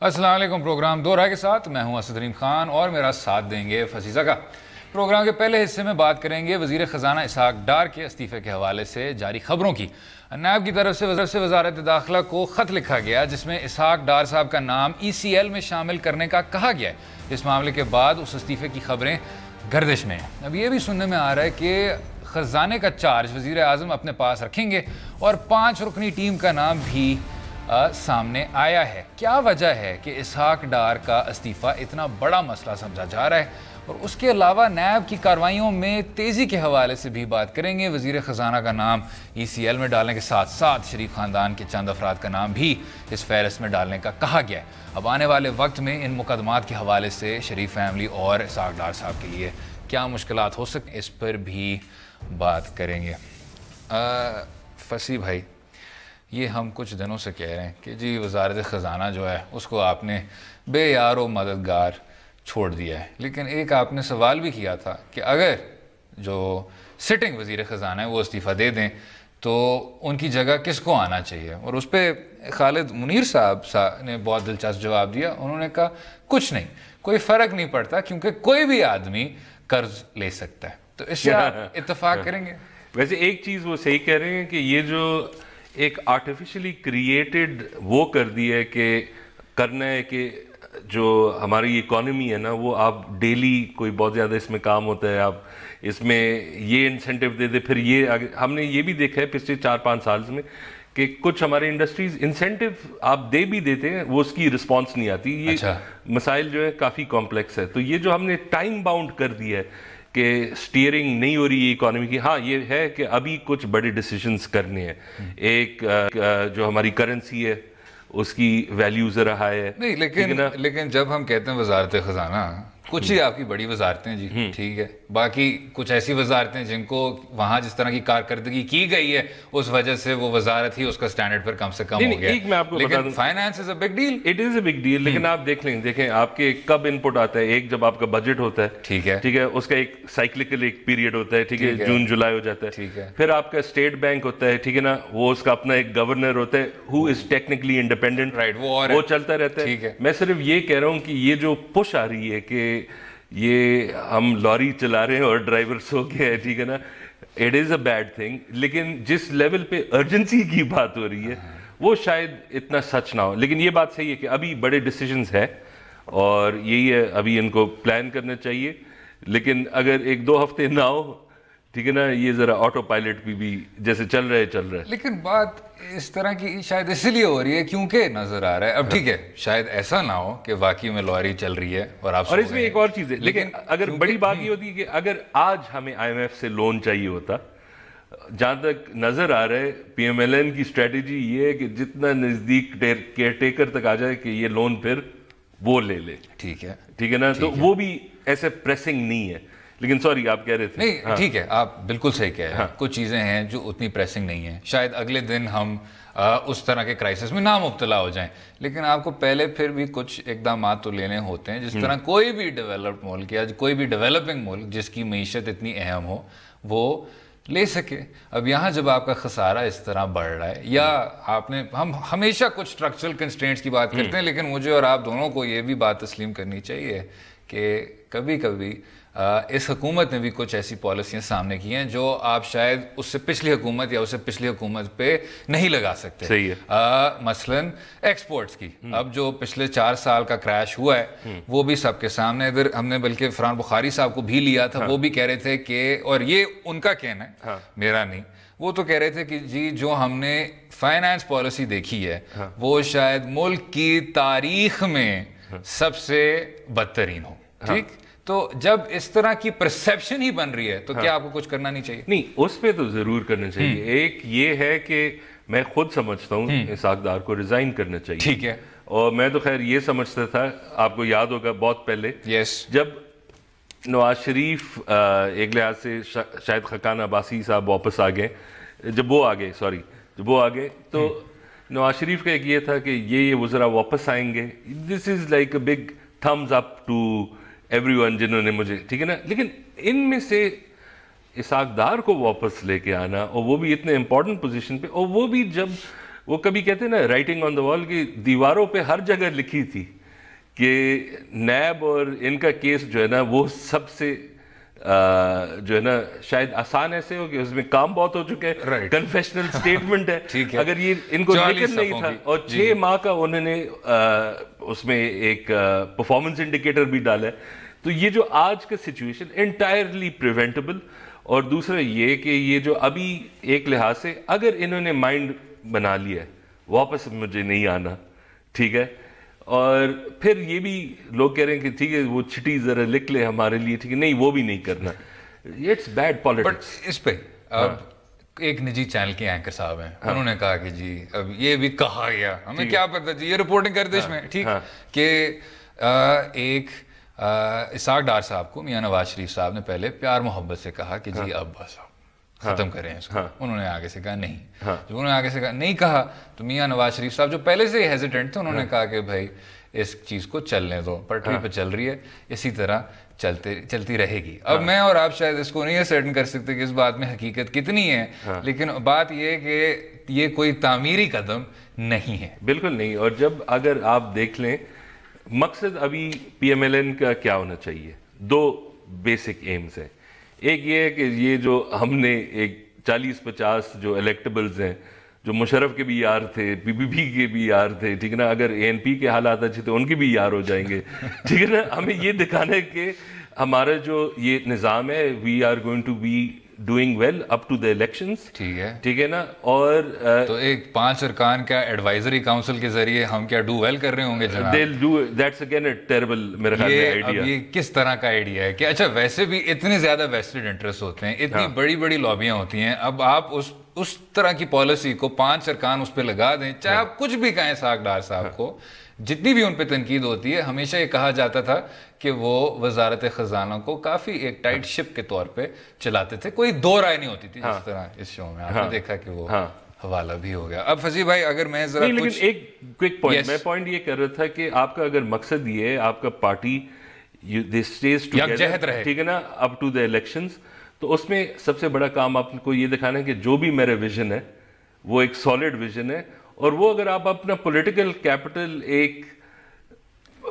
السلام علیکم. پروگرام دو رائے کے ساتھ میں ہوں اسد ریم خان اور میرا ساتھ دیں گے فزیزہ کا. پروگرام کے پہلے حصے میں بات کریں گے وزیر خزانہ اسحاق ڈار کے استعفے کے حوالے سے جاری خبروں کی. نائب کی طرف سے وزارت داخلہ کو خط لکھا گیا جس میں اسحاق ڈار صاحب کا نام ECL میں شامل کرنے کا کہا گیا ہے. اس معاملے کے بعد اس استعفے کی خبریں گردش میں ہیں. اب یہ بھی سننے میں آ رہا ہے کہ خزانے کا چارج وزیر اعظم اپنے پاس رکھیں گے اور 5 رکنی ٹیم کا نام بھی سامنے آیا ہے. کیا وجہ ہے کہ اسحاق ڈار کا استعفیٰ اتنا بڑا مسئلہ سمجھا جا رہا ہے؟ اور اس کے علاوہ نیب کی کارروائیوں میں تیزی کے حوالے سے بھی بات کریں گے. وزیر خزانہ کا نام ECL میں ڈالنے کے ساتھ ساتھ شریف خاندان کے چند افراد کا نام بھی اس فہرست میں ڈالنے کا کہا گیا ہے. اب آنے والے وقت میں ان مقدمات کے حوالے سے شریف فیملی اور اسحاق ڈار صاحب کے لیے کیا مشکلات ہو سکتے اس پر بھی بات کریں گے. فصیح بھائی، یہ ہم کچھ دنوں سے کہہ رہے ہیں کہ جی وزارت خزانہ جو ہے اس کو آپ نے بے یار و مددگار چھوڑ دیا ہے، لیکن ایک آپ نے سوال بھی کیا تھا کہ اگر جو سٹنگ وزیر خزانہ ہے وہ استعفیٰ دے دیں تو ان کی جگہ کس کو آنا چاہیے. اور اس پہ خالد منیر صاحب نے بہت دلچسپ جواب دیا. انہوں نے کہا کچھ نہیں، کوئی فرق نہیں پڑتا کیونکہ کوئی بھی آدمی قرض لے سکتا ہے. تو اس سے اتفاق کریں گے؟ ویسے ایک چیز وہ صحیح کہہ رہے ہیں کہ یہ جو ایک آرٹیفیشلی کریٹڈ وہ کر دی ہے کہ کرنا ہے کہ جو ہماری اکانومی ہے نا وہ آپ ڈیلی کوئی بہت زیادہ اس میں کام ہوتا ہے، آپ اس میں یہ انسینٹیو دے دے. پھر یہ ہم نے یہ بھی دیکھا ہے پچھلے 4-5 سال میں کہ کچھ ہمارے انڈسٹریز انسینٹیو آپ دے بھی دیتے ہیں، وہ اس کی رسپانس نہیں آتی. یہ مسائل جو ہے کافی کمپلیکس ہے. تو یہ جو ہم نے ٹائم باؤنڈ کر دیا ہے کہ سٹیئرنگ نہیں ہو رہی ہے اکانومی کی، ہاں یہ ہے کہ ابھی کچھ بڑے ڈیسیجنز کرنے ہیں. ایک جو ہماری کرنسی ہے اس کی ویلیو ذرا ہائی ہے. نہیں، لیکن جب ہم کہتے ہیں وزارت خزانہ، کچھ ہی آپ کی بڑی وزارتیں جی ٹھیک ہے، باقی کچھ ایسی وزارتیں جن کو وہاں جس طرح کی کارکردگی کی گئی ہے اس وجہ سے وہ وزارت ہی اس کا سٹینڈرڈ پر کم سے کم ہو گیا. میں آپ کو بتا دوں finance is a big deal. It is a big deal. لیکن آپ دیکھ لیں، دیکھیں آپ کے کب ان پٹ آتا ہے. ایک جب آپ کا بجٹ ہوتا ہے، ٹھیک ہے، اس کا ایک سائیکلیکل ایک پیریڈ ہوتا ہے، ٹھیک ہے، جون جولائی ہو جاتا ہے. پھر آپ کا اسٹیٹ بینک ہوتا ہے، ٹھیک ہے نا، وہ اس کا اپنا ایک گورنر ہوتا ہے ہو از ٹیکنیکلی انڈیپینڈنٹ، وہ چلتا رہتا ہے. میں صرف یہ کہہ رہا ہوں کہ یہ جو پش آ رہی ہے کہ یہ ہم لاری چلا رہے ہیں اور ڈرائیور سو گیا ہے، ٹھیک ہے نا، it is a bad thing. لیکن جس لیول پہ ارجنسی کی بات ہو رہی ہے وہ شاید اتنا سچ نہ ہو. لیکن یہ بات صحیح ہے کہ ابھی بڑے ڈیسیجنز ہیں اور یہی ہے ابھی ان کو پلان کرنا چاہیے. لیکن اگر 1-2 ہفتے نہ ہو، ٹھیک ہے نا، یہ ذرا آٹو پائلٹ بھی جیسے چل رہا ہے. لیکن بات اس طرح کی شاید اسی لیے ہو رہی ہے کیونکہ نظر آ رہا ہے اب ٹھیک ہے شاید ایسا نہ ہو کہ واقعی میں لوری چل رہی ہے اور اس میں ایک اور چیز ہے. لیکن اگر بڑی بات یہ ہوتی ہے کہ اگر آج ہمیں IMF سے لون چاہیے ہوتا، جہاں تک نظر آ رہا ہے PMLN کی اسٹریٹجی یہ ہے کہ جتنا نزدیک کیئر ٹیکر تک آ جائے کہ یہ لون پھر وہ لے لے. ٹھیک ہے نا، تو وہ بھی ایسے پریسنگ نہیں ہے. لیکن سوری آپ کہہ رہے تھے. نہیں ٹھیک ہے، آپ بالکل صحیح کہہ رہے ہیں. کچھ چیزیں ہیں جو اتنی پریسنگ نہیں ہیں، شاید اگلے دن ہم اس طرح کے کرائسس میں نہ مبتلا ہو جائیں. لیکن آپ کو پہلے پھر بھی کچھ اقدامات تو لینے ہوتے ہیں. جس طرح کوئی بھی ڈیولپڈ ملک یا کوئی بھی ڈیولپنگ ملک جس کی معیشت اتنی اہم ہو وہ لے سکے. اب یہاں جب آپ کا خسارہ اس طرح بڑھ رہا ہے یا آپ نے، ہم ہمیشہ کچھ اسٹرکچرل کنسٹرینٹس کی بات کرتے ہیں، لیکن مجھے اور آپ دونوں کو یہ بھی بات تسلیم کرنی چاہیے کہ کبھی کبھی اس حکومت نے بھی کچھ ایسی پالیسیاں سامنے کی ہیں جو آپ شاید اس سے پچھلی حکومت یا اس سے پچھلی حکومت پہ نہیں لگا سکتے. صحیح ہے. مثلاً ایکسپورٹس کی اب جو پچھلے 4 سال کا کریش ہوا ہے وہ بھی سب کے سامنے. ادھر ہم نے بلکہ فرحان بخاری صاحب کو بھی لیا تھا، وہ بھی کہہ رہے تھے کہ، اور یہ ان کا کہنا ہے میرا نہیں، وہ تو کہہ رہے تھے کہ جی جو ہم نے فائنانس پالیسی دیکھی ہے وہ شاید ملک کی تاریخ میں سب سے بدترین ہو. ٹھیک، تو جب اس طرح کی پرسیپشن ہی بن رہی ہے تو کیا آپ کو کچھ کرنا نہیں چاہیے؟ نہیں، اس پہ تو ضرور کرنا چاہیے. ایک یہ ہے کہ میں خود سمجھتا ہوں اسحاق ڈار کو ریزائن کرنا چاہیے. ٹھیک ہے. اور میں تو خیر یہ سمجھتا تھا، آپ کو یاد ہوگا بہت پہلے جب نواز شریف ایک لحاظ سے شاید خاقان عباسی صاحب واپس آ گئے، جب وہ آ گئے تو نواز شریف کا ایک یہ تھا کہ یہ وزراء واپس آئیں گے. This is like a big thumbs up to everyone جنہوں نے مجھے، ٹھیک ہے نا. لیکن ان میں سے اسحاق ڈار کو واپس لے کے آنا، اور وہ بھی اتنے امپورٹنٹ پوزیشن پہ، اور وہ بھی جب وہ کبھی کہتے ہیں نا رائٹنگ آن دا وال کی دیواروں پہ ہر جگہ لکھی تھی کہ نیب اور ان کا کیس جو ہے نا وہ سب سے جو ہے نا شاید آسان ایسے ہو کہ اس میں کام بہت ہو چکے ہیں, کنفیشنل سٹیٹمنٹ ہے, اگر یہ ان کو ذکر نہیں تھا, اور 6 ماہ کا انہوں نے اس میں ایک پرفارمنس انڈیکیٹر بھی ڈالا ہے. تو یہ جو آج کا سچویشن انٹائرلی پریونٹیبل. اور دوسرا یہ کہ یہ جو ابھی ایک لحاظ سے اگر انہوں نے مائنڈ بنا لیا ہے واپس مجھے نہیں آنا, ٹھیک ہے, اور پھر یہ بھی لوگ کہہ رہے ہیں کہ ٹھیک ہے وہ چھٹی ذرا لکھ لے ہمارے لیے, ٹھیک ہے, نہیں وہ بھی نہیں کرنا, اٹس بیڈ پالیٹکس. اس پہ اب ایک نجی چینل کے اینکر صاحب ہیں, انہوں نے کہا کہ جی اب یہ بھی کہا گیا, ہمیں کیا پتہ جی, یہ رپورٹنگ کرتے اس میں, ٹھیک, کہ ایک اسحاق ڈار صاحب کو میاں نواز شریف صاحب نے پہلے پیار محبت سے کہا کہ جی اب بس ختم کریں اس کو. انہوں نے آگے سے کہا نہیں. جب انہوں نے آگے سے کہا نہیں کہا تو میاں نواز شریف صاحب جو پہلے سے ہی ہیزیٹنٹ تھے, انہوں نے کہا کہ بھائی اس چیز کو چلنے دو, پٹری پہ چل رہی ہے, اسی طرح چلتی رہے گی. اب میں اور آپ شاید اس کو نہیں سرٹن کر سکتے کہ اس بات میں حقیقت کتنی ہے, لیکن بات یہ ہے کہ یہ کوئی تعمیری قدم نہیں ہے. بالکل نہیں. اور جب اگر آپ دیکھ لیں مقصد ابھی پی ایم ایل این کا کیا ہونا چاہیے, 2 بیسک ایمز ہیں. ایک یہ ہے کہ یہ جو ہم نے ایک 40-50 جو الیکٹیبلز ہیں جو مشرف کے بھی یار تھے, پی پی پی کے بھی یار تھے, ٹھیک ہے نا, اگر اے این پی کے حالات اچھے تھے ان کے بھی یار ہو جائیں گے, ٹھیک ہے نا. ہمیں یہ دکھانا ہے کہ ہمارا جو یہ نظام ہے we are going to be doing well up to the elections, ٹھیک ہے نا. اور تو ایک 5 ارکان کا ایڈوائزری کاؤنسل کے ذریعے ہم کیا ڈو ویل کر رہے ہوں گے جناب؟ they'll do that's again a terrible میرے خیال میں آئیڈیا. یہ کس طرح کا آئیڈیا ہے کہ اچھا ویسے بھی اتنے زیادہ ویسٹڈ انٹرسٹ ہوتے ہیں, اتنی بڑی بڑی لابیاں ہوتی ہیں, اب آپ اس طرح کی پالیسی کو 5 ارکان اس پہ لگا دیں, چاہے آپ کچھ بھی کہیں اسحاق ڈار صاحب کو, جتنی بھی ان پہ تنقید ہوتی ہے, ہمیشہ یہ کہا جاتا تھا کہ وہ وزارت خزانہ کو کافی ایک ٹائٹ شپ کے طور پہ چلاتے تھے, کوئی 2 رائے نہیں ہوتی تھی. جس طرح اس شو میں آپ نے دیکھا کہ وہ حوالہ بھی ہو گیا. اب فضی بھائی اگر میں ذرا لیکن ایک کوئک پوائنٹ, میں پوائنٹ یہ کر رہا تھا کہ آپ کا اگر مقصد یہ ہے آپ کا پارٹی یکجہت رہے, ٹھیک ہے نا, اپ ٹو دا الیکشنز, تو اس میں سب سے بڑا کام آپ کو یہ دکھانا ہے کہ جو بھی میرا ویژن ہے وہ ایک سالڈ ویژن ہے. اور وہ اگر آپ اپنا پولیٹیکل کیپٹل ایک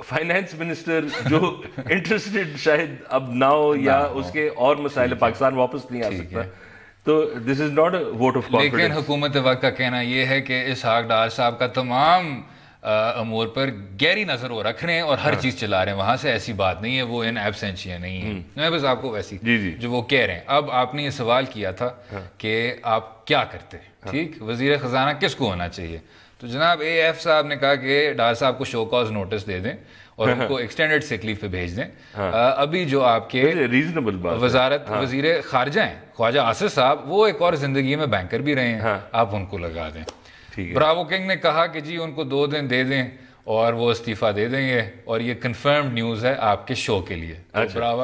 فائنینس منسٹر جو انٹرسٹڈ شاید اب نہ ہو یا اس کے اور مسائل پاکستان واپس نہیں آ سکتا, تو this is not a vote of confidence. لیکن حکومت وقت کا کہنا یہ ہے کہ اسحاق ڈار صاحب کا تمام امور پر گہری نظر وہ رکھ رہے ہیں اور ہر چیز چلا رہے ہیں, وہاں سے ایسی بات نہیں ہے وہ ان ایبسینشیا نہیں ہے. میں بس آپ کو ویسی جو وہ کہہ رہے ہیں. اب آپ نے یہ سوال کیا تھا کہ آپ کیا کرتے, ٹھیک, وزیر خزانہ کس کو ہونا چاہیے, تو جناب اے ایف صاحب نے کہا کہ ڈار صاحب کو شو کاز نوٹس دے دیں اور ان کو ایکسٹینڈڈ سیک لیو پہ بھیج دیں. ابھی جو آپ کے وزارت وزیر خارجہ ہیں خواجہ آصف صاحب, وہ ایک اور زندگی میں بینکر بھی رہے ہیں, آپ ان کو لگا دیں. براوو کنگ نے کہا کہ جی ان کو 2 دن دے دیں اور وہ استعفیٰ دے دیں گے, اور یہ کنفرمڈ نیوز ہے آپ کے شو کے لیے.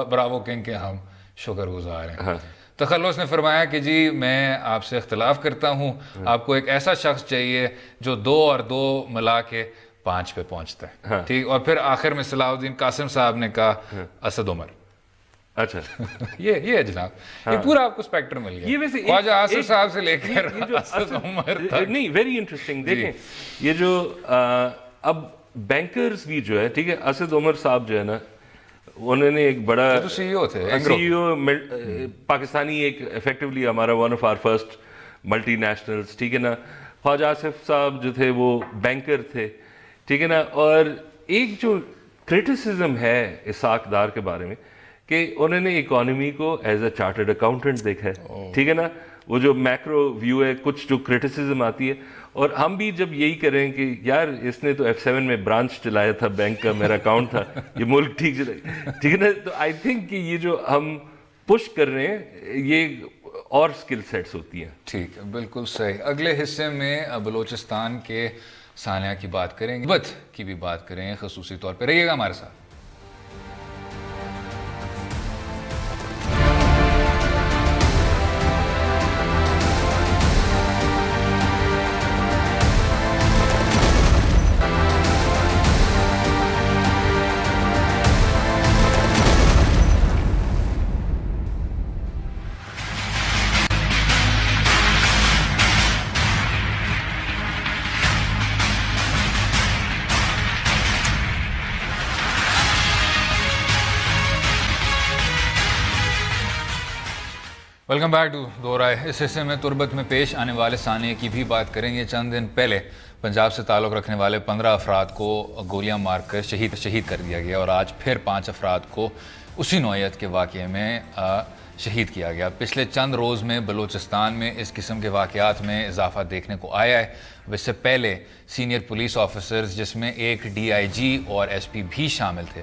براوو کنگ کے ہم شکر گزار ہیں. تخلص نے فرمایا کہ جی میں آپ سے اختلاف کرتا ہوں, آپ کو ایک ایسا شخص چاہیے جو 2 اور 2 ملا کے 5 پہ پہنچتا ہے, ٹھیک. اور پھر آخر میں صلاح الدین قاسم صاحب نے کہا اسد عمر. اچھا یہ ہے جناب, یہ پورا آپ کو اسپیکٹر مل گیا, خواجہ آصف صاحب سے لے کر اسد عمر تک. نہیں, ویری انٹرسٹنگ. دیکھیں یہ جو اب بینکرز بھی جو ہے, ٹھیک ہے, اسد عمر صاحب جو ہے نا, انہوں نے ایک بڑا سی ای او تھے, سی ای او پاکستانی, ایک ایفیکٹیولی ہمارا one of our first multinationals, ٹھیک ہے نا. خواجہ آصف صاحب جو تھے وہ بینکر تھے, ٹھیک ہے نا. اور ایک جو کرٹیسزم ہے اسحاق ڈار کے بارے میں کہ انہوں نے اکانومی کو ایز اے چارٹرڈ اکاؤنٹنٹ دیکھا ہے, ٹھیک ہے نا. وہ جو میکرو ویو ہے, کچھ جو کرٹیسزم آتی ہے, اور ہم بھی جب یہی کریں کہ یار اس نے تو F7 میں برانچ چلایا تھا بینک کا, میرا اکاؤنٹ تھا, یہ ملک ٹھیک چلا, ٹھیک ہے نا. تو آئی تھنک کہ یہ جو ہم پش کر رہے ہیں یہ اور سکل سیٹس ہوتی ہیں. ٹھیک ہے, بالکل صحیح. اگلے حصے میں بلوچستان کے سانحہ کی بات کریں گے, غربت کی بھی بات کریں گے خصوصی طور پہ. رہیے گا ہمارے ساتھ. ویلکم بیک ٹو دو رائے. اس حصے میں تربت میں پیش آنے والے ثانیے کی بھی بات کریں گے. چند دن پہلے پنجاب سے تعلق رکھنے والے 15 افراد کو گولیاں مار کر شہید کر دیا گیا اور آج پھر 5 افراد کو اسی نوعیت کے واقعے میں شہید کیا گیا. پچھلے چند روز میں بلوچستان میں اس قسم کے واقعات میں اضافہ دیکھنے کو آیا ہے. اس سے پہلے سینئر پولیس آفیسرز جس میں ایک DIG اور SP بھی شامل تھے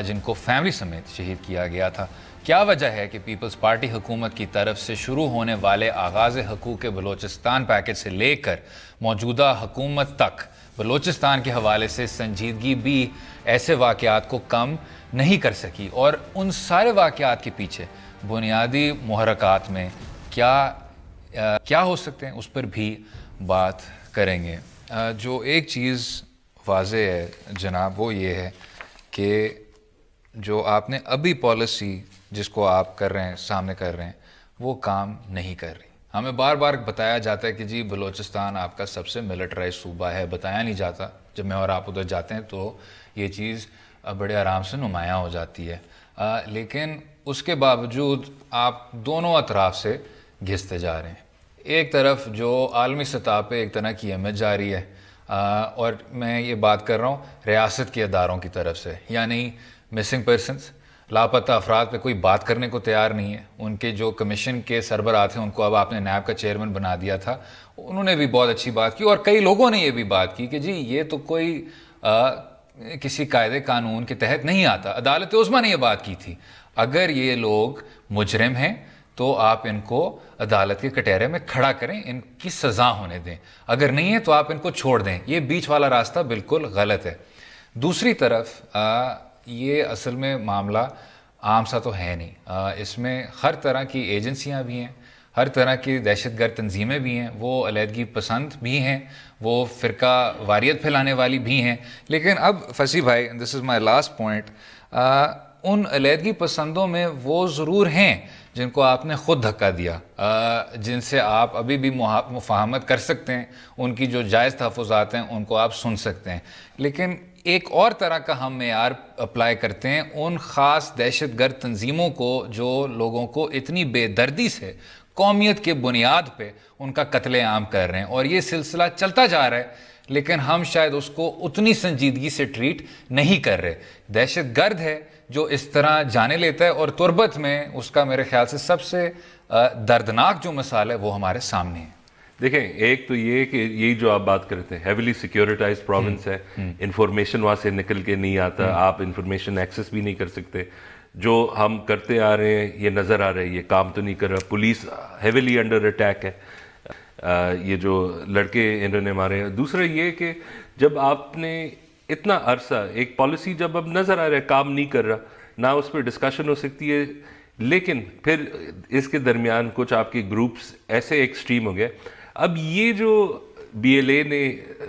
جن کو فیملی سمیت شہید کیا گیا تھا. کیا وجہ ہے کہ پیپلز پارٹی حکومت کی طرف سے شروع ہونے والے آغاز حقوق بلوچستان پیکج سے لے کر موجودہ حکومت تک بلوچستان کے حوالے سے سنجیدگی بھی ایسے واقعات کو کم نہیں کر سکی اور ان سارے واقعات کے پیچھے بنیادی محرکات میں کیا ہو سکتے ہیں اس پر بھی بات کریں گے. جو ایک چیز واضح ہے جناب وہ یہ ہے کہ جو آپ نے ابھی پالیسی جس کو آپ کر رہے ہیں سامنے کر رہے ہیں وہ کام نہیں کر رہی. ہمیں بار بار بتایا جاتا ہے کہ جی بلوچستان آپ کا سب سے ملٹرائز صوبہ ہے. بتایا نہیں جاتا. جب میں اور آپ ادھر جاتے ہیں تو یہ چیز بڑے آرام سے نمایاں ہو جاتی ہے لیکن اس کے باوجود آپ دونوں اطراف سے گھستے جا رہے ہیں. ایک طرف جو عالمی سطح پہ ایک طرح کی اہمیت جاری ہے اور میں یہ بات کر رہا ہوں ریاست کے اداروں کی طرف سے, یعنی مسنگ پرسنس, لاپتہ افراد پہ کوئی بات کرنے کو تیار نہیں ہے. ان کے جو کمیشن کے سربراہ تھے ان کو اب آپ نے نیب کا چیئرمین بنا دیا تھا, انہوں نے بھی بہت اچھی بات کی اور کئی لوگوں نے یہ بھی بات کی کہ جی یہ تو کوئی کسی قاعدے قانون کے تحت نہیں آتا. عدالت عظمیٰ نے یہ بات کی تھی اگر یہ لوگ مجرم ہیں تو آپ ان کو عدالت کے کٹہرے میں کھڑا کریں, ان کی سزا ہونے دیں, اگر نہیں ہے تو آپ ان کو چھوڑ دیں. یہ بیچ والا راستہ بالکل غلط ہے. دوسری طرف یہ اصل میں معاملہ عام سا تو ہے نہیں. اس میں ہر طرح کی ایجنسیاں بھی ہیں, ہر طرح کی دہشت گرد تنظیمیں بھی ہیں, وہ علیحدگی پسند بھی ہیں, وہ فرقہ واریت پھیلانے والی بھی ہیں. لیکن اب فصیح بھائی, دس از مائی لاسٹ پوائنٹ, ان علیحدگی پسندوں میں وہ ضرور ہیں جن کو آپ نے خود دھکا دیا, جن سے آپ ابھی بھی مفاہمت کر سکتے ہیں, ان کی جو جائز تحفظات ہیں ان کو آپ سن سکتے ہیں. لیکن ایک اور طرح کا ہم معیار اپلائی کرتے ہیں ان خاص دہشت گرد تنظیموں کو جو لوگوں کو اتنی بے دردی سے قومیت کے بنیاد پہ ان کا قتل عام کر رہے ہیں اور یہ سلسلہ چلتا جا رہا ہے لیکن ہم شاید اس کو اتنی سنجیدگی سے ٹریٹ نہیں کر رہے. دہشت گرد ہے جو اس طرح جانے لیتا ہے اور تربت میں اس کا میرے خیال سے سب سے دردناک جو مثال ہے وہ ہمارے سامنے ہے. دیکھیں, ایک تو یہ کہ یہی جو آپ بات کرتے ہیں ہیویلی سیکیورٹائز پروونس ہے, انفارمیشن وہاں سے نکل کے نہیں آتا, آپ انفارمیشن ایکسس بھی نہیں کر سکتے. جو ہم کرتے آ رہے ہیں یہ نظر آ رہا ہے, یہ کام تو نہیں کر رہا. پولیس ہیویلی انڈر اٹیک ہے, یہ جو لڑکے انہوں نے مارے ہیں. دوسرا یہ کہ جب آپ نے اتنا عرصہ ایک پالیسی جب اب نظر آ رہا ہے کام نہیں کر رہا, نہ اس پہ ڈسکشن ہو سکتی ہے, لیکن پھر اس کے درمیان کچھ آپ کے گروپس ایسے ایکسٹریم ہو گئے. اب یہ جو BLA نے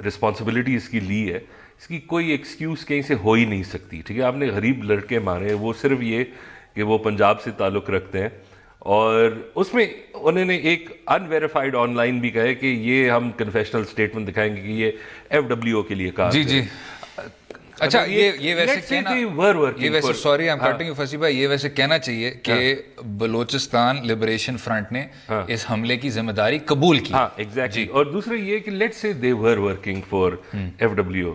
رسپانسبلٹی اس کی لی ہے, اس کی کوئی ایکسکیوز کہیں سے ہو ہی نہیں سکتی. ٹھیک ہے, آپ نے غریب لڑکے مارے, وہ صرف یہ کہ وہ پنجاب سے تعلق رکھتے ہیں اور اس میں انہوں نے ایک انویریفائڈ آن لائن بھی کہا ہے کہ یہ ہم کنفیشنل سٹیٹمنٹ دکھائیں گے کہ یہ FWO کے لیے کہا. جی اچھا, یہ ویسے sorry I am cutting you فصیح بھائی, یہ ویسے کہنا چاہیے کہ بلوچستان لبریشن فرنٹ نے اس حملے کی ذمہ داری قبول کی. ہاں ایگزیکٹلی. اور دوسرا یہ کہ let's say they were working for FWO,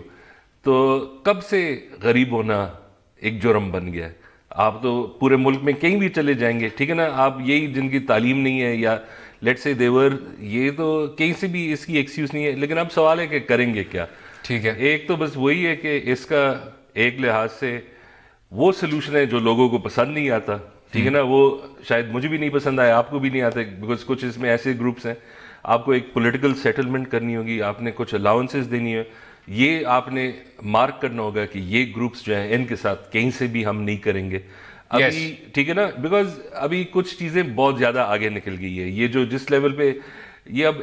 تو کب سے غریب ہونا ایک جرم بن گیا ہے. آپ تو پورے ملک میں کہیں بھی چلے جائیں گے, ٹھیک ہے نا, آپ یہی جن کی تعلیم نہیں ہے یا لیٹس سے دے ور, یہ تو کہیں سے بھی اس کی ایکسکیوز نہیں ہے. لیکن اب سوال ہے کہ کریں گے کیا. ٹھیک ہے, ایک تو بس وہی ہے کہ اس کا ایک لحاظ سے وہ سلوشن ہے جو لوگوں کو پسند نہیں آتا. ٹھیک ہے نا, وہ شاید مجھے بھی نہیں پسند آئے, آپ کو بھی نہیں آتے, بیکاز کچھ اس میں ایسے گروپس ہیں. آپ کو ایک پولیٹیکل سیٹلمنٹ کرنی ہوگی, آپ نے کچھ الاؤنسز دینی ہے, یہ آپ نے مارک کرنا ہوگا کہ یہ گروپس جو ہیں ان کے ساتھ کہیں سے بھی ہم نہیں کریں گے ابھی. ٹھیک ہے نا, بیکاز ابھی کچھ چیزیں بہت زیادہ آگے نکل گئی ہے. یہ جو جس لیول پہ یہ اب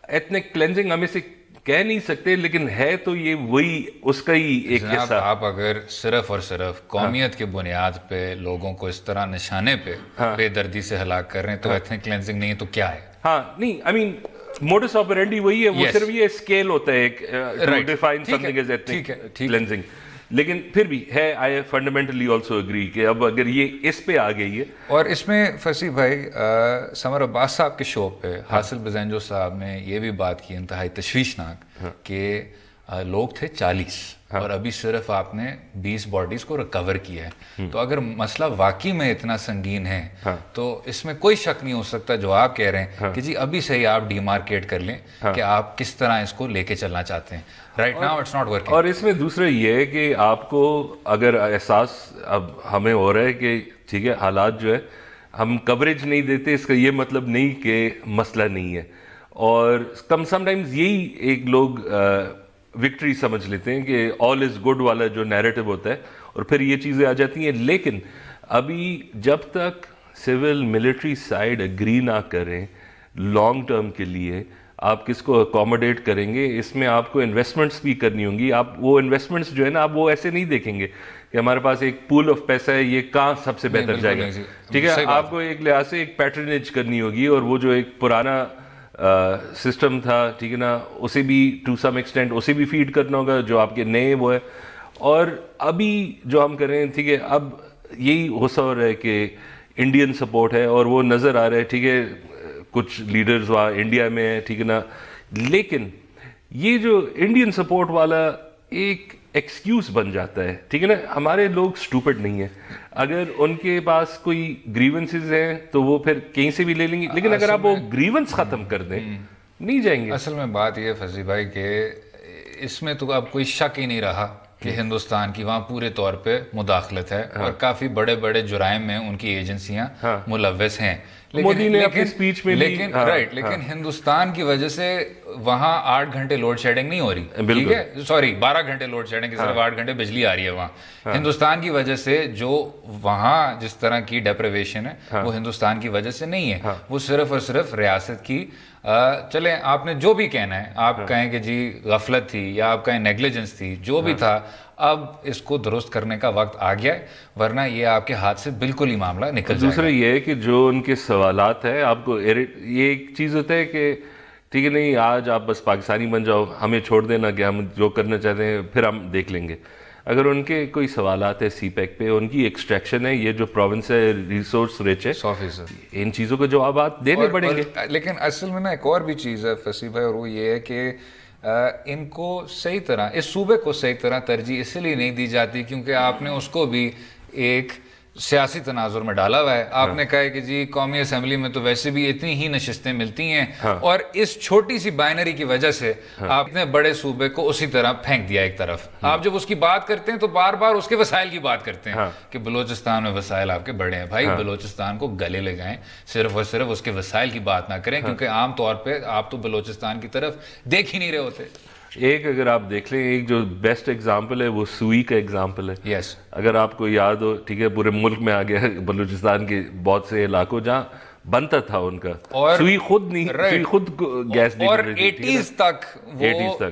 ایتھنک کلینزنگ ہمیں سے کہہ نہیں سکتے, لیکن ہے تو یہ وہی اس کا ہی ایک حصہ. آپ اگر صرف اور صرف قومیت کے بنیاد پہ لوگوں کو اس طرح نشانے پہ بے دردی سے ہلاک کر رہے ہیں تو ایتھنک کلینزنگ نہیں ہے تو کیا ہے؟ ہاں نہیں, آئی مین موڈس آپرینڈی وہی ہے, وہ صرف یہ اسکیل ہوتا ہے ایک define something as ethnic cleansing. لیکن پھر بھی ہے آئی فنڈامنٹلی آلسو اگری کہ اب اگر یہ اس پہ آ گئی ہے. اور اس میں فصیح بھائی سمر عباس صاحب کے شو پہ حاصل بزینجو صاحب نے یہ بھی بات کی انتہائی تشویشناک کہ لوگ تھے 40 اور ابھی صرف آپ نے 20 باڈیز کو ریکور کیا ہے. تو اگر مسئلہ واقعی میں اتنا سنگین ہے تو اس میں کوئی شک نہیں ہو سکتا جو آپ کہہ رہے ہیں کہ جی ابھی سے ہی آپ ڈیمارکیٹ کر لیں کہ آپ کس طرح اس کو لے کے چلنا چاہتے ہیں. Right now it's not working. اور اس میں دوسرا یہ ہے کہ آپ کو اگر احساس اب ہمیں ہو رہا ہے کہ ٹھیک ہے حالات جو ہے ہم کوریج نہیں دیتے, اس کا یہ مطلب نہیں کہ مسئلہ نہیں ہے. اور سم ٹائمز یہی ایک لوگ وکٹری سمجھ لیتے ہیں کہ آل از گڈ والا جو نیریٹو ہوتا ہے, اور پھر یہ چیزیں آ جاتی ہیں. لیکن ابھی جب تک سول ملٹری سائڈ اگری نہ کریں لانگ ٹرم کے لیے, آپ کس کو اکوموڈیٹ کریں گے, اس میں آپ کو انویسٹمنٹس بھی کرنی ہوں گی. آپ وہ انویسٹمنٹس جو ہے نا, آپ وہ ایسے نہیں دیکھیں گے کہ ہمارے پاس ایک پول آف پیسہ ہے, یہ کہاں سب سے بہتر جائے گا. ٹھیک ہے, آپ کو ایک لحاظ سے ایک پیٹرنیج کرنی ہوگی, اور وہ جو ایک پرانا سسٹم تھا ٹھیک ہے نا, اسے بھی ٹو سم ایکسٹینٹ اسے بھی فیڈ کرنا ہوگا جو آپ کے نئے وہ ہے. اور ابھی جو ہم کر رہے ہیں ٹھیک ہے, اب یہی غصہ ہو رہا ہے کہ انڈین سپورٹ ہے اور وہ نظر آ رہا ہے ٹھیک ہے, کچھ لیڈرز وہاں انڈیا میں ہیں ٹھیک ہے نا. لیکن یہ جو انڈین سپورٹ والا ایک ایکسکیوز بن جاتا ہے ٹھیک ہے نا. ہمارے لوگ اسٹوپڈ نہیں ہیں, اگر ان کے پاس کوئی گریونسز ہیں تو وہ پھر کہیں سے بھی لے لیں گے, لیکن اگر آپ وہ گریونس ختم کر دیں نہیں جائیں گے. اصل میں بات یہ ہے فضیح بھائی کہ اس میں تو اب کوئی شک ہی نہیں رہا کہ ہندوستان کی وہاں پورے طور پہ مداخلت ہے, اور کافی بڑے بڑے جرائم میں ان کی ایجنسیاں ملوث ہیں. مودی نے اپنی سپیچ میں لیکن ہندوستان کی وجہ سے وہاں 8 گھنٹے لوڈ شیڈنگ نہیں ہو رہی, ٹھیک ہے, سوری 12 گھنٹے لوڈ شیڈنگ کی, صرف 8 گھنٹے بجلی آ رہی ہے وہاں. ہندوستان کی وجہ سے جو وہاں جس طرح کی ڈیپریویشن ہے وہ ہندوستان کی وجہ سے نہیں ہے, وہ صرف اور صرف ریاست کی چلیں آپ نے جو بھی کہنا ہے, آپ کہیں کہ جی غفلت تھی یا آپ کہیں نیگلیجنس تھی, جو بھی تھا, اب اس کو درست کرنے کا وقت آ گیا ہے, ورنہ یہ آپ کے ہاتھ سے بالکل ہی معاملہ نکل جائے گا. دوسرا یہ ہے کہ جو ان کے سوالات ہیں, آپ کو یہ ایک چیز ہوتا ہے کہ ٹھیک ہے نہیں آج آپ بس پاکستانی بن جاؤ, ہمیں چھوڑ دینا کہ ہم جو کرنا چاہتے ہیں پھر ہم دیکھ لیں گے. اگر ان کے کوئی سوالات ہے سی پیک پہ, ان کی ایکسٹریکشن ہے, یہ جو پروونس ہے ریسورس رچ ہے, 100%, ان چیزوں کے جوابات دینے پڑیں گے. لیکن اصل میں نا ایک اور بھی چیز ہے فصیح بھائی, اور وہ یہ ہے کہ ان کو صحیح طرح, اس صوبے کو صحیح طرح ترجیح اس لیے نہیں دی جاتی کیونکہ آپ نے اس کو بھی ایک سیاسی تناظر میں ڈالا ہوا ہے. آپ نے کہا ہے کہ جی قومی اسمبلی میں تو ویسے بھی اتنی ہی نشستیں ملتی ہیں, اور اس چھوٹی سی بائنری کی وجہ سے آپ نے بڑے صوبے کو اسی طرح پھینک دیا ایک طرف. آپ جب اس کی بات کرتے ہیں تو بار بار اس کے وسائل کی بات کرتے ہیں کہ بلوچستان میں وسائل آپ کے بڑے ہیں. بھائی بلوچستان کو گلے لگائیں, صرف اور صرف اس کے وسائل کی بات نہ کریں, کیونکہ عام طور پہ آپ تو بلوچستان کی طرف دیکھ ہی نہیں رہے ہوتے. ایک اگر آپ دیکھ لیں, ایک جو بیسٹ ایگزامپل ہے وہ سوئی کا ایگزامپل ہے. یس, اگر آپ کو یاد ہو ٹھیک ہے, پورے ملک میں آ گیا بلوچستان کے بہت سے علاقوں جہاں بنتا تھا ان کا, سوئی خود نہیں, سوئی خود گیس اور 80s تک وہ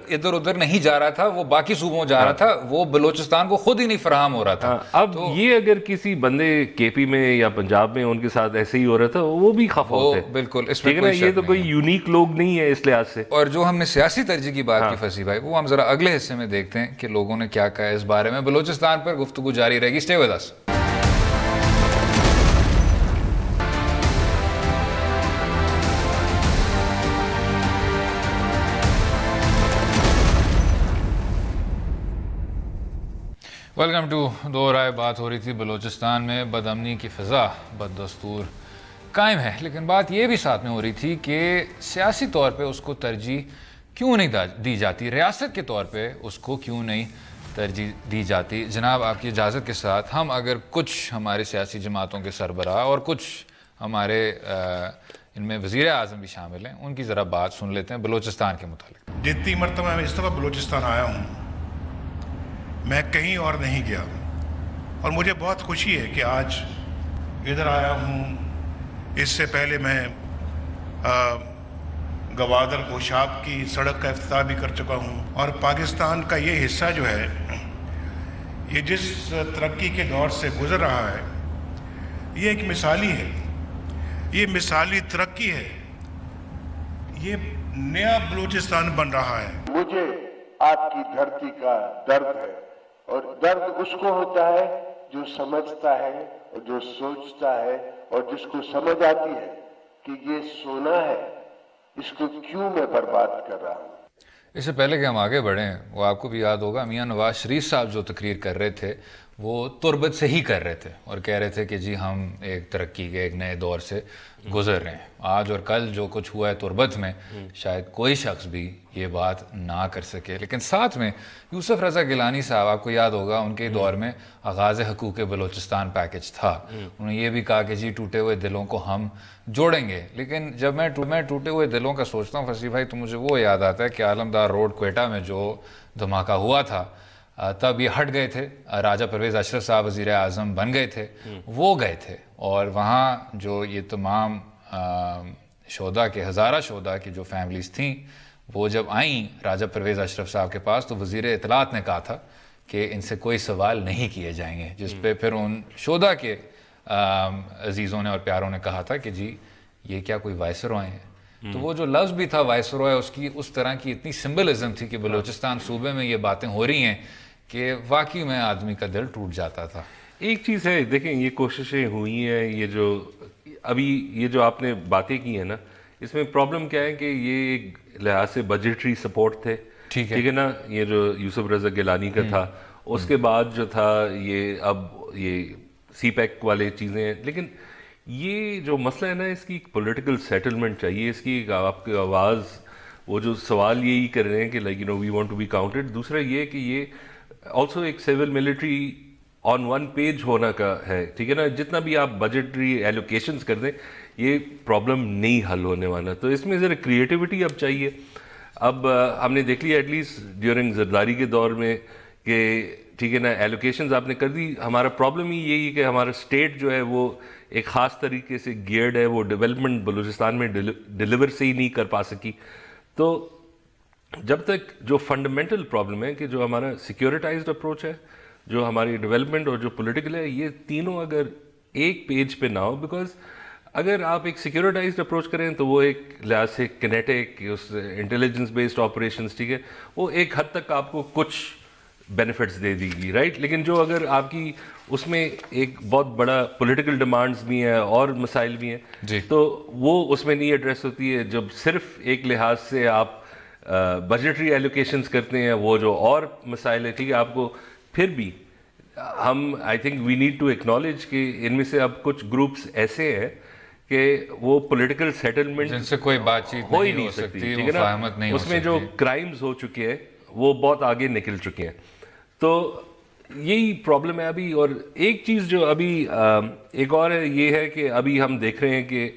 ادھر ادھر نہیں جا رہا تھا, وہ باقی صوبوں جا رہا تھا, وہ بلوچستان کو خود ہی نہیں فراہم ہو رہا تھا. اب یہ اگر کسی بندے کے پی میں یا پنجاب میں ان کے ساتھ ایسے ہی ہو رہا تھا, وہ بھی خفا ہوتا ہے. بالکل, اس میں یہ تو کوئی یونیک لوگ نہیں ہے اس لحاظ سے. اور جو ہم نے سیاسی ترجیح کی بات کی فصیح بھائی, وہ ہم ذرا اگلے حصے میں دیکھتے ہیں کہ لوگوں نے کیا کہا ہے اس بارے میں. بلوچستان پر گفتگو جاری رہے گی, stay with us. Welcome to Do Raaye. بات ہو رہی تھی بلوچستان میں بد امنی کی فضا بد دستور قائم ہے, لیکن بات یہ بھی ساتھ میں ہو رہی تھی کہ سیاسی طور پہ اس کو ترجیح کیوں نہیں دی جاتی, ریاست کے طور پہ اس کو کیوں نہیں ترجیح دی جاتی. جناب آپ کی اجازت کے ساتھ ہم اگر کچھ ہمارے سیاسی جماعتوں کے سربراہ اور کچھ ہمارے ان میں وزیر اعظم بھی شامل ہیں, ان کی ذرا بات سن لیتے ہیں بلوچستان کے متعلق. جتنی مرتبہ میں اس دفعہ بلوچستان آیا ہوں, میں کہیں اور نہیں گیا, اور مجھے بہت خوشی ہے کہ آج ادھر آیا ہوں. اس سے پہلے میں گوادر گوشاب کی سڑک کا افتتاح بھی کر چکا ہوں, اور پاکستان کا یہ حصہ جو ہے یہ جس ترقی کے دور سے گزر رہا ہے یہ ایک مثالی ہے, یہ مثالی ترقی ہے, یہ نیا بلوچستان بن رہا ہے. مجھے آپ کی دھرتی کا درد ہے اور درد اس کو ہوتا ہے جو سمجھتا ہے اور جو سوچتا ہے اور جس کو سمجھ آتی ہے کہ یہ سونا ہے، اس کو کیوں میں برباد کر رہا ہوں۔ اس سے پہلے کہ ہم آگے بڑھیں، وہ آپ کو بھی یاد ہوگا میاں نواز شریف صاحب جو تقریر کر رہے تھے وہ تربت سے ہی کر رہے تھے اور کہہ رہے تھے کہ جی ہم ایک ترقی کے ایک نئے دور سے گزر رہے ہیں۔ آج اور کل جو کچھ ہوا ہے تربت میں شاید کوئی شخص بھی یہ بات نہ کر سکے، لیکن ساتھ میں یوسف رضا گیلانی صاحب، آپ کو یاد ہوگا ان کے دور میں آغاز حقوق بلوچستان پیکج تھا، انہوں نے یہ بھی کہا کہ جی ٹوٹے ہوئے دلوں کو ہم جوڑیں گے۔ لیکن جب میں ٹوٹے ہوئے دلوں کا سوچتا ہوں فصیح بھائی، تو مجھے وہ یاد آتا ہے کہ عالمدار روڈ کوئٹہ میں جو دھماکہ ہوا تھا تب یہ ہٹ گئے تھے، راجہ پرویز اشرف صاحب وزیر اعظم بن گئے تھے، وہ گئے تھے اور وہاں جو یہ تمام شہداء کے ہزارہ شہداء کی جو فیملیز تھیں وہ جب آئیں راجہ پرویز اشرف صاحب کے پاس تو وزیر اطلاعات نے کہا تھا کہ ان سے کوئی سوال نہیں کیے جائیں گے، جس پہ پھر ان شہداء کے عزیزوں نے اور پیاروں نے کہا تھا کہ جی یہ کیا کوئی وائسرائے ہیں؟ تو وہ جو لفظ بھی تھا وائسرائے، اس کی اس طرح کی اتنی سمبلزم تھی کہ بلوچستان صوبے میں یہ باتیں ہو رہی ہیں کہ واقعی میں آدمی کا دل ٹوٹ جاتا تھا۔ ایک چیز ہے، دیکھیں یہ کوششیں ہوئی ہیں، یہ جو ابھی یہ جو آپ نے باتیں کی ہیں نا، اس میں پرابلم کیا ہے کہ یہ ایک لحاظ سے بجٹری سپورٹ تھے، ٹھیک ہے نا، یہ جو یوسف رضا گیلانی کا تھا، اس کے بعد جو تھا یہ اب یہ سی پیک والے چیزیں ہیں، لیکن یہ جو مسئلہ ہے نا اس کی پولیٹیکل سیٹلمنٹ چاہیے، اس کی آپ کی آواز، وہ جو سوال یہی کر رہے ہیں کہ like we want to be counted. دوسرا یہ کہ یہ آلسو ایک civil military on one page ہونا کا ہے، ٹھیک ہے نا، جتنا بھی آپ بجٹری ایلوکیشنز کر دیں یہ پرابلم نہیں حل ہونے والا، تو اس میں ذرا کریٹیوٹی اب چاہیے۔ اب ہم نے دیکھ لیا ایٹ لیسٹ ڈیورنگ زرداری کے دور میں کہ ٹھیک ہے نا ایلوکیشنز آپ نے کر دی، ہمارا پرابلم ہی یہی کہ ہمارا اسٹیٹ جو ہے وہ ایک خاص طریقے سے گیئرڈ ہے، وہ ڈیولپمنٹ بلوچستان میں ڈیلیور سے ہی نہیں کر پا سکی۔ تو جب تک جو فنڈامنٹل پرابلم ہے کہ جو ہمارا سیکیورٹائزڈ اپروچ ہے، جو ہماری ڈیولپمنٹ اور جو پولیٹیکل ہے، یہ تینوں اگر ایک پیج پہ نہ ہو، بیکاز اگر آپ ایک سیکیورٹائزڈ اپروچ کریں تو وہ ایک لحاظ سے کنیٹک انٹیلیجنس بیسڈ آپریشنز، ٹھیک ہے، وہ ایک حد تک آپ کو کچھ بینیفٹس دے دی گی، رائٹ، لیکن جو اگر آپ کی اس میں ایک بہت بڑا پولیٹیکل ڈیمانڈز بھی ہیں اور مسائل بھی ہیں تو وہ اس میں نہیں ایڈریس ہوتی ہے۔ جب صرف ایک لحاظ سے آپ بجٹری ایلوکیشنز کرتے ہیں، وہ جو اور مسائل ہے، ٹھیک ہے، آپ کو پھر بھی ہم I think we need to acknowledge کہ ان میں سے اب کچھ گروپس ایسے ہیں کہ وہ پولیٹیکل سیٹلمنٹ جن سے کوئی بات چیت ہو ہی نہیں سکتی، ٹھیک ہے نا، اس میں جو کرائمز ہو چکے ہیں وہ بہت آگے نکل چکے ہیں۔ تو یہی پرابلم ہے ابھی۔ اور ایک چیز جو ابھی ایک اور ہے، یہ ہے کہ ابھی ہم دیکھ رہے ہیں کہ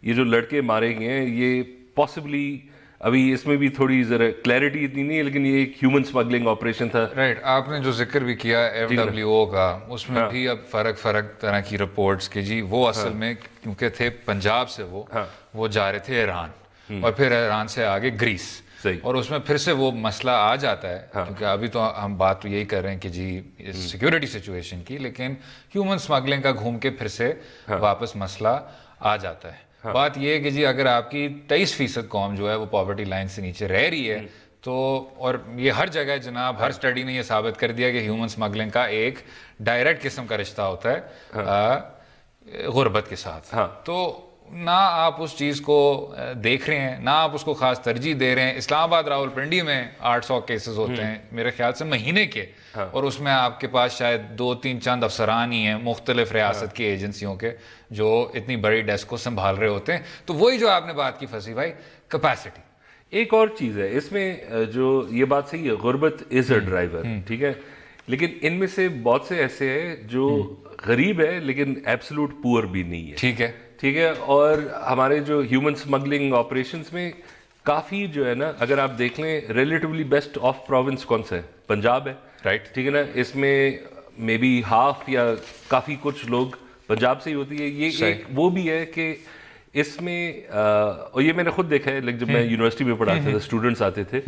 یہ جو لڑکے مارے گئے ہیں یہ پاسبلی ابھی اس میں بھی تھوڑی ذرا کلیئرٹی اتنی نہیں ہے، لیکن یہ ایک ہیومن سمگلنگ آپریشن تھا، رائٹ۔ آپ نے جو ذکر بھی کیا FWO کا، اس میں بھی اب فرق طرح کی رپورٹس کہ جی وہ اصل میں کیونکہ تھے پنجاب سے، وہ جا رہے تھے ایران اور پھر ایران سے آگے گریس، اور اس میں پھر سے وہ مسئلہ آ جاتا ہے، کیونکہ ابھی تو ہم بات تو یہی کر رہے ہیں کہ جی سیکیورٹی سچویشن کی، لیکن ہیومن سمگلنگ کا گھوم کے پھر سے واپس مسئلہ آ جاتا ہے۔ بات یہ ہے کہ جی اگر آپ کی 23% قوم جو ہے وہ پاورٹی لائن سے نیچے رہ رہی ہے تو، اور یہ ہر جگہ جناب ہر اسٹڈی نے یہ ثابت کر دیا کہ ہیومن سمگلنگ کا ایک ڈائریکٹ قسم کا رشتہ ہوتا ہے غربت کے ساتھ، تو نہ آپ اس چیز کو دیکھ رہے ہیں، نہ آپ اس کو خاص ترجیح دے رہے ہیں۔ اسلام آباد راول پنڈی میں 800 کیسز ہوتے ہیں میرے خیال سے مہینے کے، اور اس میں آپ کے پاس شاید 2-3 چند افسران ہی ہیں مختلف ریاست کی ایجنسیوں کے جو اتنی بڑی ڈیسک کو سنبھال رہے ہوتے ہیں۔ تو وہی جو آپ نے بات کی فصیح بھائی، کیپیسٹی۔ ایک اور چیز ہے اس میں جو یہ بات صحیح ہے، غربت از اے ڈرائیور، ٹھیک ہے، لیکن ان میں سے بہت سے ایسے ہیں جو غریب ہے لیکن ایبسلوٹ پور بھی نہیں ہے، ٹھیک ہے، اور ہمارے جو ہیومن سمگلنگ آپریشنز میں کافی جو ہے نا، اگر آپ دیکھ لیں ریلیٹیولی بیسٹ آف پروونس کون سا ہے، پنجاب ہے، رائٹ، ٹھیک ہے نا، اس میں مے بی ہاف یا کافی کچھ لوگ پنجاب سے ہی ہوتی ہے۔ یہ ایک وہ بھی ہے کہ اس میں اور یہ میں نے خود دیکھا ہے، جب میں یونیورسٹی میں پڑھاتا تھا اسٹوڈنٹس آتے تھے،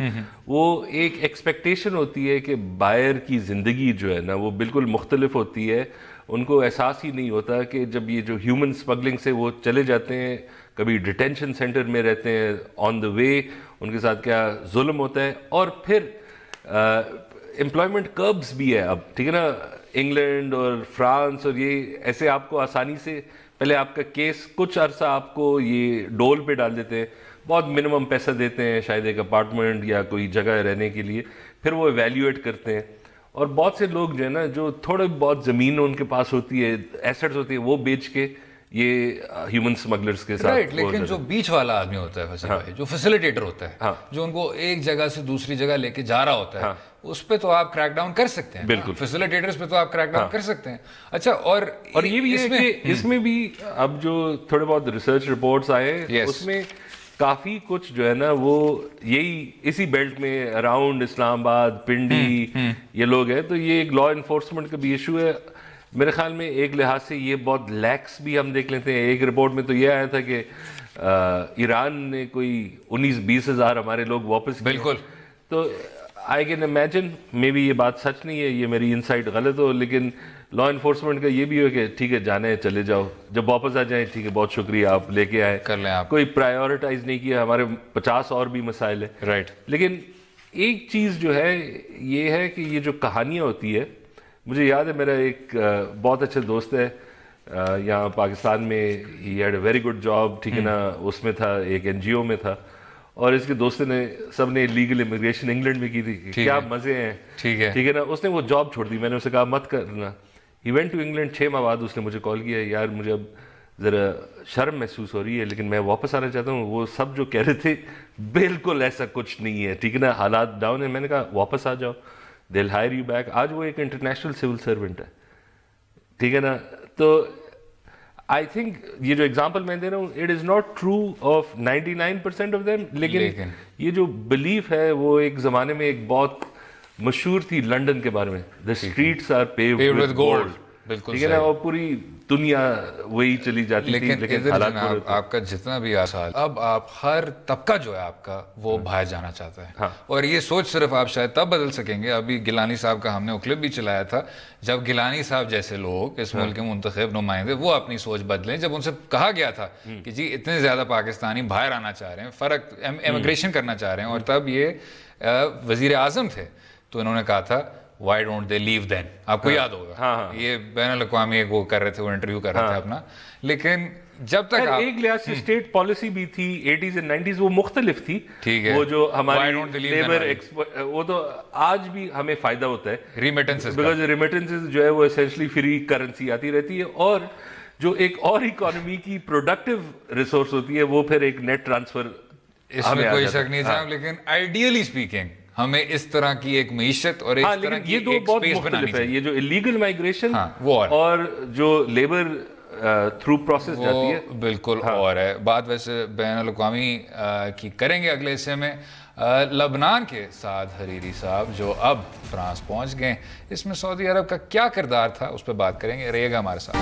وہ ایک ایکسپیکٹیشن ہوتی ہے کہ بائر کی زندگی جو ہے نا وہ بالکل مختلف ہوتی ہے، ان کو احساس ہی نہیں ہوتا کہ جب یہ جو ہیومن سمگلنگ سے وہ چلے جاتے ہیں، کبھی ڈیٹینشن سینٹر میں رہتے ہیں، آن دا وے ان کے ساتھ کیا ظلم ہوتا ہے، اور پھر امپلائمنٹ کربس بھی ہے اب, ٹھیک ہے نا, انگلینڈ اور فرانس اور یہ ایسے آپ کو آسانی سے پہلے آپ کا کیس کچھ عرصہ آپ کو یہ ڈول پہ ڈال دیتے ہیں, بہت منیمم پیسہ دیتے ہیں شاید ایک اپارٹمنٹ یا کوئی جگہ رہنے کے لیے, پھر وہ ایویلیویٹ کرتے ہیں. اور بہت سے لوگ جو ہے نا جو تھوڑے بہت زمین ان کے پاس ہوتی ہے, ایسٹس ہوتی ہے, وہ بیچ کے یہ ہیومن سمگلرز کے ساتھ. لیکن جو بیچ والا آدمی ہوتا ہے وسیم بھائی, جو فیسیلیٹیٹر ہوتا ہے, جو ان کو ایک جگہ سے دوسری جگہ لے کے جا رہا ہوتا ہے, اس پہ تو آپ کریک ڈاؤن کر سکتے ہیں. بالکل, فیسیلیٹیٹرز پہ تو آپ کریک ڈاؤن کر سکتے ہیں. اچھا, اور یہ بھی ہے کہ اس میں بھی اب جو تھوڑے بہت ریسرچ رپورٹس آئے, اس میں کافی کچھ جو ہے نا وہ یہی اسی بیلٹ میں اراؤنڈ اسلام آباد, پنڈی, یہ لوگ ہیں. تو یہ ایک لا انفورسمنٹ کا بھی ایشو ہے میرے خیال میں. ایک لحاظ سے یہ بہت لیکس بھی ہم دیکھ لیتے ہیں. ایک رپورٹ میں تو یہ آیا تھا کہ ایران نے کوئی 19-20 ہزار ہمارے لوگ واپس کیے. بالکل, تو I can imagine maybe یہ بات سچ نہیں ہے, یہ میری انسائٹ غلط ہو, لیکن لا انفورسمنٹ کا یہ بھی ہو کہ ٹھیک ہے جانے چلے جاؤ, جب واپس آ جائیں ٹھیک ہے بہت شکریہ آپ لے کے آئے, کر لیں آپ. کوئی پرائیورٹائز نہیں کیا. ہمارے 50 اور بھی مسائل ہیں. رائٹ, لیکن ایک چیز جو ہے یہ ہے کہ یہ جو کہانیاں ہوتی ہے, مجھے یاد ہے میرا ایک بہت اچھا دوست ہے یہاں پاکستان میں, he had a very good job, ٹھیک ہے نا, اس میں تھا ایک NGO میں تھا, اور اس کے دوست نے سب نے لیگل امیگریشن انگلینڈ میں کی تھی. کیا مزے ہیں, ٹھیک ہے نا. اس نے وہ جاب چھوڑ دی, میں نے اسے کہا مت کرنا. He went to England. 6 ماہ بعد اس نے مجھے کال کیا, یار مجھے اب ذرا شرم محسوس ہو رہی ہے لیکن میں واپس آنا چاہتا ہوں. وہ سب جو کہہ رہے تھے بالکل ایسا کچھ نہیں ہے, ٹھیک ہے نا, حالات ڈاؤن ہیں. میں نے کہا واپس آ جاؤ, دے ول ہائر یو بیک. آج وہ ایک انٹرنیشنل سول سرونٹ ہے, ٹھیک ہے نا. تو آئی تھنک یہ جو ایگزامپل میں دے رہا ہوں, it is not true of 99% of them, لیکن یہ جو بلیف ہے وہ ایک زمانے میں ایک بہت مشہور تھی لنڈن کے بارے میں, the streets are paved with gold. بالکل, ٹھیک ہے نا, اور پوری دنیا وہی چلی جاتی تھی. لیکن آپ کا جتنا بھی آسان, اب آپ ہر طبقہ جو ہے آپ کا وہ باہر جانا چاہتا ہے, اور یہ سوچ صرف آپ شاید تب بدل سکیں گے. ابھی گیلانی صاحب کا ہم نے کلپ بھی چلایا تھا, جب گیلانی صاحب جیسے لوگ اس ملک کے منتخب نمائندے وہ اپنی سوچ بدلیں. جب ان سے کہا گیا تھا کہ جی اتنے زیادہ پاکستانی باہر آنا چاہ رہے ہیں, فرق امیگریشن کرنا چاہ رہے ہیں, اور تب یہ وزیر اعظم تھے, تو انہوں نے کہا تھا why don't they leave then. آپ کو یاد ہوگا یہ بین الاقوامی ایک وہ کر رہے تھے, وہ انٹرویو کر رہے تھے اپنا. لیکن جب تک ایک لحاظ سے اسٹیٹ پالیسی بھی تھی 80s and 90s, وہ مختلف تھی. ٹھیک ہے, وہ جو ہماری لیبر وہ تو آج بھی ہمیں فائدہ ہوتا ہے ریمیٹنسز, بیکاز ریمیٹنسز جو ہے وہ اسینشلی فری کرنسی آتی رہتی ہے, اور جو ایک اور اکانومی کی پروڈکٹیو ریسورس ہوتی ہے وہ پھر ایک نیٹ ٹرانسفر. اس میں کوئی شک نہیں تھا, لیکن آئیڈیلی اسپیکنگ ہمیں اس طرح کی ایک معیشت اور اس طرح کی ایک سپیس بنانی چاہیے. یہ جو الیگل مائگریشن اور جو لیبر تھرو پروسیس جاتی ہے بالکل اور ہے. بات ویسے بین الاقوامی کی کریں گے اگلے حصے میں. لبنان کے سعد حریری صاحب جو اب فرانس پہنچ گئے, اس میں سعودی عرب کا کیا کردار تھا اس پہ بات کریں گے. رہیے گا ہمارے ساتھ.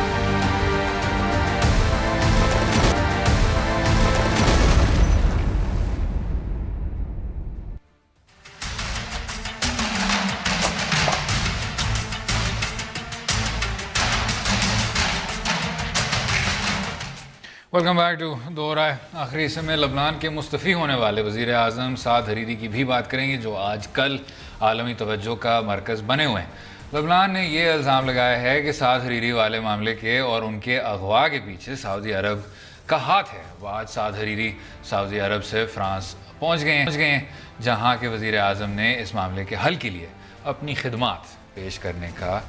ویلکم بیک ٹو دو رائے. آخری حصے میں لبنان کے مستعفی ہونے والے وزیر اعظم سعد حریری کی بھی بات کریں گے, جو آج کل عالمی توجہ کا مرکز بنے ہوئے ہیں. لبنان نے یہ الزام لگایا ہے کہ سعد حریری والے معاملے کے اور ان کے اغوا کے پیچھے سعودی عرب کا ہاتھ ہے. وہ آج سعد حریری سعودی عرب سے فرانس پہنچ گئے ہیں, جہاں کے وزیر اعظم نے اس معاملے کے حل کے لیے اپنی خدمات پیش کرنے کا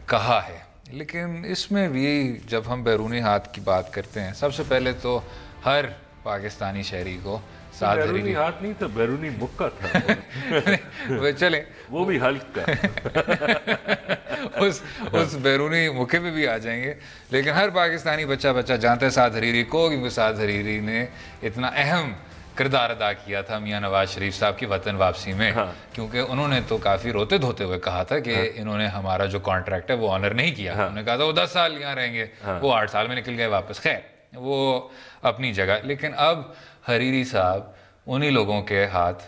کہا ہے. لیکن اس میں بھی جب ہم بیرونی ہاتھ کی بات کرتے ہیں, سب سے پہلے تو ہر پاکستانی شہری کو سعد حریری بیرونی ہاتھ نہیں تھا, بیرونی مکہ تھا. چلیں وہ بھی حلق کا اس بیرونی موقع پہ بھی آ جائیں گے. لیکن ہر پاکستانی بچہ جانتا ہے سعد حریری کو, کیونکہ سعد حریری نے اتنا اہم کردار ادا کیا تھا میاں نواز شریف صاحب کی وطن واپسی میں. کیونکہ انہوں نے تو کافی روتے دھوتے ہوئے کہا تھا کہ انہوں نے ہمارا جو کانٹریکٹ ہے وہ آنر نہیں کیا. انہوں نے کہا تھا وہ 10 سال یہاں رہیں گے, وہ 8 سال میں نکل گئے واپس. خیر وہ اپنی جگہ. لیکن اب حریری صاحب انہی لوگوں کے ہاتھ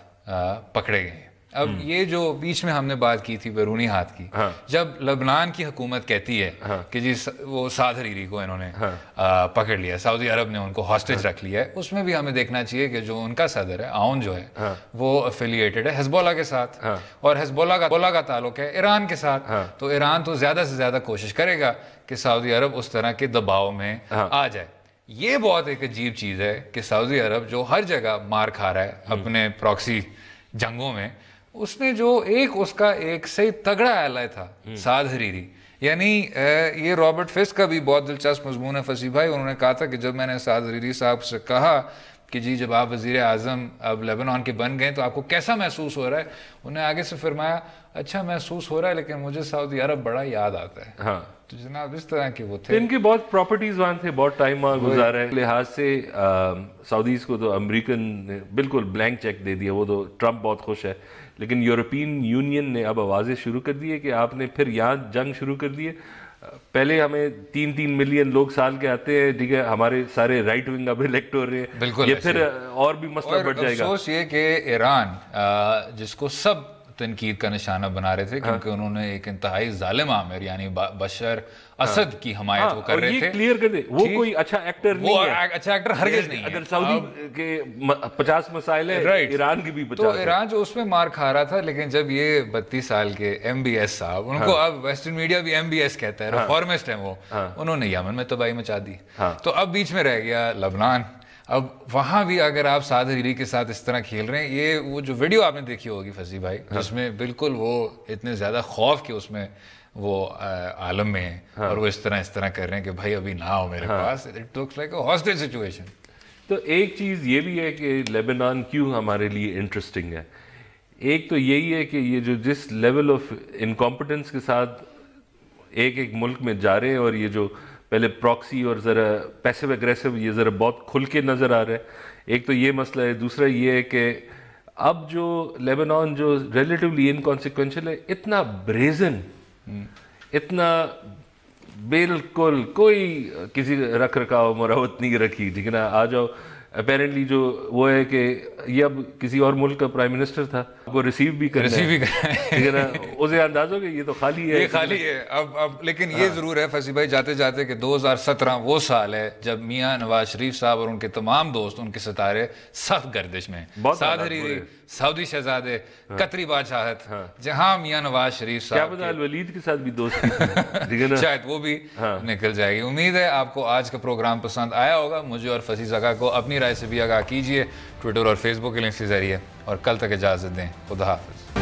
پکڑے گئے ہیں اب یہ جو بیچ میں ہم نے بات کی تھی بیرونی ہاتھ کی، جب لبنان کی حکومت کہتی ہے کہ جی وہ سعد حریری کو انہوں نے پکڑ لیا، سعودی عرب نے ان کو ہاسٹیج رکھ لیا ہے، اس میں بھی ہمیں دیکھنا چاہیے کہ جو ان کا صدر ہے عون جو ہے وہ افیلیٹڈ ہے حزب اللہ کے ساتھ، اور حزب اللہ کا تعلق ہے ایران کے ساتھ، تو ایران تو زیادہ سے زیادہ کوشش کرے گا کہ سعودی عرب اس طرح کے دباؤ میں آ جائے۔ یہ بہت ایک عجیب چیز ہے کہ سعودی عرب جو ہر جگہ مار کھا رہا ہے اپنے پراکسی جنگوں میں، اس نے جو اس کا ایک صحیح تگڑا ایلائی تھا سعد حریری، یعنی یہ رابرٹ فسک کا بھی بہت دلچسپ مضمون ہے فصیح بھائی، انہوں نے کہا تھا کہ جب میں نے سعد حریری صاحب سے کہا کہ جی جب آپ وزیر اعظم اب لیبنان کے بن گئے تو آپ کو کیسا محسوس ہو رہا ہے، انہوں نے آگے سے فرمایا اچھا محسوس ہو رہا ہے لیکن مجھے سعودی عرب بڑا یاد آتا ہے۔ تو جناب اس طرح کے وہ تھے، ان کے بہت پراپرٹیز وہاں تھے، بہت ٹائم وہاں گزارا ہے، لحاظ سے سعودیز کو تو امریکن نے بالکل بلینک چیک دے دیا، وہ تو ٹرمپ بہت خوش ہے، لیکن یورپین یونین نے اب آوازیں شروع کر دی ہے کہ آپ نے پھر یہاں جنگ شروع کر دی ہے۔ پہلے ہمیں 3 ملین لوگ سال کے آتے ہیں، ٹھیک ہے، ہمارے سارے رائٹ ونگ اب الیکٹ ہو رہے ہیں، یہ پھر اور بھی مسئلہ بڑھ جائے گا۔ افسوس یہ کہ ایران جس کو سب تنقید کا نشانہ بنا رہے تھے کیونکہ انہوں نے ایک انتہائی ظالم عامر یعنی بشر اسد کی حمایت وہ کر رہے تھے، یہ کلیئر کر دیں وہ کوئی اچھا ایکٹر نہیں ہے، وہ اچھا ایکٹر ہرگز نہیں ہے۔ اگر سعودی کے 50 مسائل ہیں، ایران کی بھی 50 تو ایران جو اس میں مار کھا رہا تھا، لیکن جب یہ 32 سال کے ایم بی ایس صاحب، ان کو اب ویسٹرن میڈیا بھی ایم بی ایس کہتا ہے، ریفارمسٹ ہیں وہ، انہوں نے یمن میں تباہی مچا دی، تو اب بیچ میں رہ گیا لبنان۔ اب وہاں بھی اگر آپ سعد حریری کے ساتھ اس طرح کھیل رہے ہیں، یہ وہ جو ویڈیو آپ نے دیکھی ہوگی فصیح بھائی، جس میں بالکل وہ اتنے زیادہ خوف کے اس میں وہ عالم میں ہیں اور وہ اس طرح کر رہے ہیں کہ بھائی ابھی نہ ہو میرے پاس، it looks like a hostage situation. تو ایک چیز یہ بھی ہے کہ لیبنان کیوں ہمارے لیے انٹرسٹنگ ہے، ایک تو یہی ہے کہ یہ جو جس لیول آف انکمپٹنس کے ساتھ ایک ملک میں جا رہے ہیں، اور یہ جو پہلے پراکسی اور ذرا پیسو اگریسو، یہ ذرا بہت کھل کے نظر آ رہا ہے، ایک تو یہ مسئلہ ہے، دوسرا یہ ہے کہ اب جو لیبنان جو ریلیٹیولی انکانسیکوینشل ہے، اتنا بریزن، اتنا بالکل کوئی کسی رکھ رکھاؤ مراوت نہیں رکھی، ٹھیک ہے نا، آ جاؤ، اپیرنٹلی جو وہ ہے کہ یہ اب کسی اور ملک کا پرائم منسٹر تھا، وہ ریسیو بھی کرنا ہے، ٹھیک ہے نا، اسے انداز ہو کہ یہ تو خالی ہے، یہ خالی ہے اب لیکن یہ ضرور ہے فصیح بھائی جاتے جاتے کہ 2017 وہ سال ہے جب میاں نواز شریف صاحب اور ان کے تمام دوست، ان کے ستارے سخت گردش میں، سعد حریری، سعودی شہزادے، قطری بادشاہت، جہاں میاں نواز شریف صاحب، کیا پتہ الولید کے ساتھ بھی دوستی تھی، شاید وہ بھی نکل جائے گی۔ امید ہے آپ کو آج کا پروگرام پسند آیا ہوگا، مجھے اور فصیح زکا کو اپنی رائے سے بھی آگاہ کیجیے ٹویٹر اور فیس بک کے لنکس کے ذریعے، اور کل تک اجازت دیں، خدا حافظ۔